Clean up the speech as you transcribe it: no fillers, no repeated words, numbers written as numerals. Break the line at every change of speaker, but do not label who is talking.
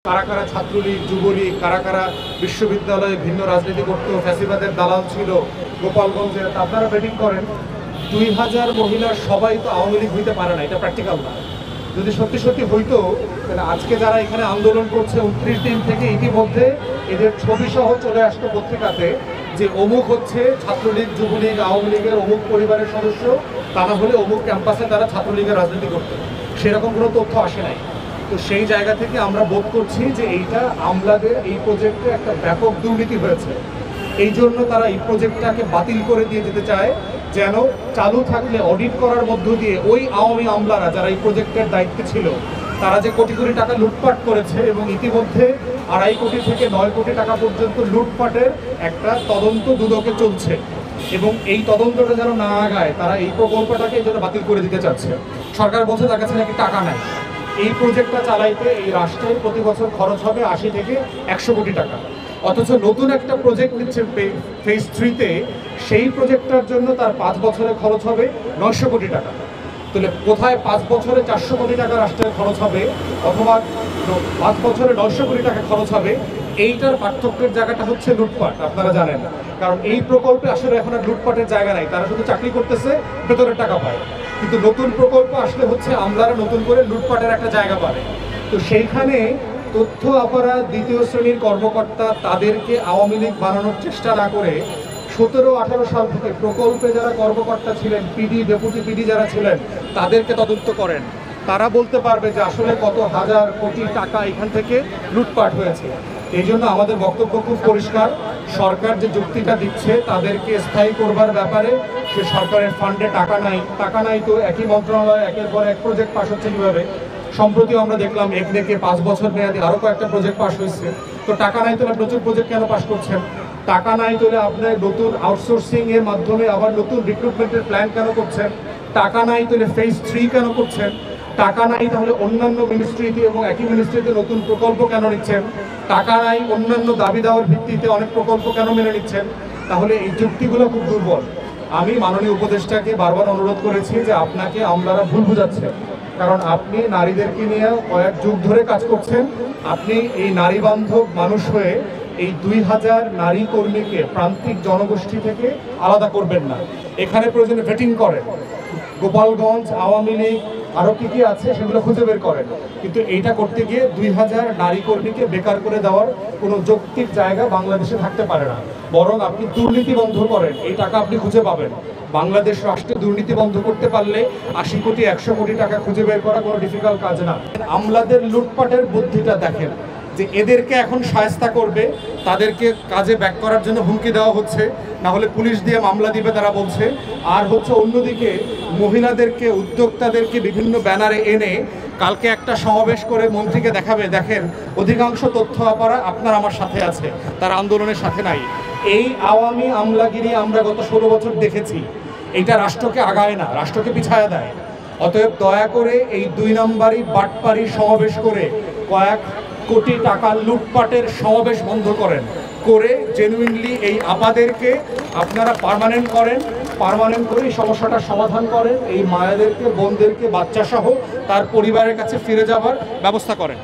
কারা কারা ছাত্রলীগ, যুবলীগ, কারা কারা বিশ্ববিদ্যালয়ে ভিন্ন রাজনীতি করতো, ফ্যাসিবাদের দালাল ছিল গোপালগঞ্জে, আপনারা ব্যাটিং করেন। 2000 মহিলার সবাই তো আওয়ামী লীগ হইতে পারে না, এটা প্র্যাকটিক্যাল না। যদি সত্যি সত্যি হইতো তাহলে আজকে যারা এখানে আন্দোলন করছে 29 দিন থেকে ইতিমধ্যে এদের ছবি সহ চলে আসতো পত্রিকাতে যে অমুক হচ্ছে ছাত্রলীগ, যুবলীগ, আওয়ামী লীগের অমুক পরিবারের সদস্য, তা না হলে অমুক ক্যাম্পাসে তারা ছাত্রলীগের রাজনীতি করতো। সেরকম কোনো তথ্য আসে নাই। তো সেই জায়গা থেকে আমরা বোধ করছি যে এইটা আমলাদের এই প্রজেক্টে একটা ব্যাপক দুর্নীতি হয়েছে। এই জন্য তারা এই প্রজেক্টটাকে বাতিল করে দিয়ে যেতে চায়, যেন চালু থাকলে অডিট করার মধ্য দিয়ে ওই আওয়ামী আমলারা যারা এই প্রজেক্টের দায়িত্বে ছিল তারা যে কোটি কোটি টাকা লুটপাট করেছে এবং ইতিমধ্যে 2.5 কোটি থেকে 9 কোটি টাকা পর্যন্ত লুটপাটের একটা তদন্ত দুদকে চলছে, এবং এই তদন্তটা যেন না আগায় তারা এই প্রকল্পটাকে এই জন্য বাতিল করে দিতে চাচ্ছে। সরকার বলছে তার কাছে নাকি টাকা নাই। এই প্রজেক্টটা চালাইতে এই রাষ্ট্রের প্রতি বছর খরচ হবে 80 থেকে 100 কোটি টাকা, অথচ নতুন একটা প্রজেক্ট নিচ্ছে ফেজ 3-তে, সেই প্রজেক্টটার জন্য তার 5 বছরে খরচ হবে 900 কোটি টাকা। তাহলে কোথায় 5 বছরে 400 কোটি টাকা রাষ্ট্রের খরচ হবে অথবা 5 বছরে 900 কোটি টাকা খরচ হবে, এইটার পার্থক্যের জায়গাটা হচ্ছে লুটপাট। আপনারা জানেন, কারণ এই প্রকল্পে আসলে এখন আর লুটপাটের জায়গা নাই, তারা শুধু চাকরি করতেছে, বেতনের টাকা পায়। কিন্তু নতুন প্রকল্প আসলে হচ্ছে আমলারা নতুন করে লুটপাটের একটা জায়গা পাবে। তো সেইখানে তথ্য অপরাধ দ্বিতীয় শ্রেণীর কর্মকর্তা তাদেরকে আওয়ামী লীগ বানানোর চেষ্টা না করে 17-18 সাল থেকে প্রকল্পে যারা কর্মকর্তা ছিলেন, পিডি, ডেপুটি পিডি যারা ছিলেন, তাদেরকে তদন্ত করেন। তারা বলতে পারবে যে আসলে কত হাজার কোটি টাকা এখান থেকে লুটপাট হয়েছে। এই জন্য আমাদের বক্তব্য খুব পরিষ্কার, সরকার যে যুক্তিটা দিচ্ছে তাদেরকে স্থায়ী করবার ব্যাপারে সে সরকারের ফান্ডে টাকা নাই তো একই মন্ত্রণালয় একের পর এক প্রজেক্ট পাস হচ্ছে কীভাবে? সম্প্রতি আমরা দেখলাম একনেকে 5 বছর মেয়াদী আরও কয়েকটা প্রজেক্ট পাস হয়েছে। তো টাকা নাই তোলে প্রচুর প্রজেক্ট কেন পাস করছেন? টাকা নাই তোলে আপনার নতুন আউটসোর্সিং এর মাধ্যমে আবার নতুন রিক্রুটমেন্টের প্ল্যান কেন করছেন? টাকা নাই তোলে ফেজ 3 কেন করছেন? টাকা নাই তাহলে অন্যান্য মিনিস্ট্রিতে এবং একই মিনিস্ট্রিতে নতুন প্রকল্প কেন নিচ্ছেন? টাকা নাই অন্যান্য দাবি দেওয়ার ভিত্তিতে অনেক প্রকল্প কেন মেনে নিচ্ছেন? তাহলে এই যুক্তিগুলো খুব দুর্বল। আমি মাননীয় উপদেষ্টাকে বারবার অনুরোধ করেছি যে আপনাকে আমলারা ভুল বুঝাচ্ছেন, কারণ আপনি নারীদেরকে নিয়ে কয়েক যুগ ধরে কাজ করছেন। আপনি এই নারী বান্ধব মানুষ হয়ে এই 2000 নারী কর্মীকে প্রান্তিক জনগোষ্ঠী থেকে আলাদা করবেন না। এখানে প্রয়োজনে ভেটিং করেন, গোপালগঞ্জ আওয়ামী লীগ আরও কী কী আছে সেগুলো খুঁজে বের করেন, কিন্তু এইটা করতে গিয়ে 2000 নারী কর্মীকে বেকার করে দেওয়ার কোনো যৌক্তিক জায়গা বাংলাদেশে থাকতে পারে না। বরং আপনি দুর্নীতি বন্ধ করেন, এই টাকা আপনি খুঁজে পাবেন। বাংলাদেশ রাষ্ট্রে দুর্নীতি বন্ধ করতে পারলে 80 কোটি 100 কোটি টাকা খুঁজে বের করা কোনো ডিফিকাল্ট কাজ না। আমলাদের লুটপাটের বুদ্ধিটা দেখেন, যে এদেরকে এখন শায়েস্তা করবে, তাদেরকে কাজে ব্যাক করার জন্য হুমকি দেওয়া হচ্ছে, না হলে পুলিশ দিয়ে মামলা দিবে তারা বলছে। আর হচ্ছে অন্যদিকে মহিলাদেরকে, উদ্যোক্তাদেরকে বিভিন্ন ব্যানারে এনে কালকে একটা সমাবেশ করে মন্ত্রীকে দেখাবে, দেখেন অধিকাংশ তথ্য আপনার আমার সাথে আছে, তারা আন্দোলনের সাথে নাই। এই আওয়ামী আমলাগিরি আমরা গত 16 বছর দেখেছি। এইটা রাষ্ট্রকে আগায় না, রাষ্ট্রকে পিছায়া দেয়। অতএব দয়া করে এই 2 নম্বরই বাটপাড়ি সমাবেশ করে কয়েক কোটি টাকা লুটপাটের সমাবেশ বন্ধ করেন, করে জেনুইনলি এই আপাদেরকে আপনারা পার্মানেন্ট করে এই সমস্যাটার সমাধান করেন। এই মায়েদেরকে, বোনদেরকে, বাচ্চাসহ তার পরিবারের কাছে ফিরে যাবার ব্যবস্থা করেন।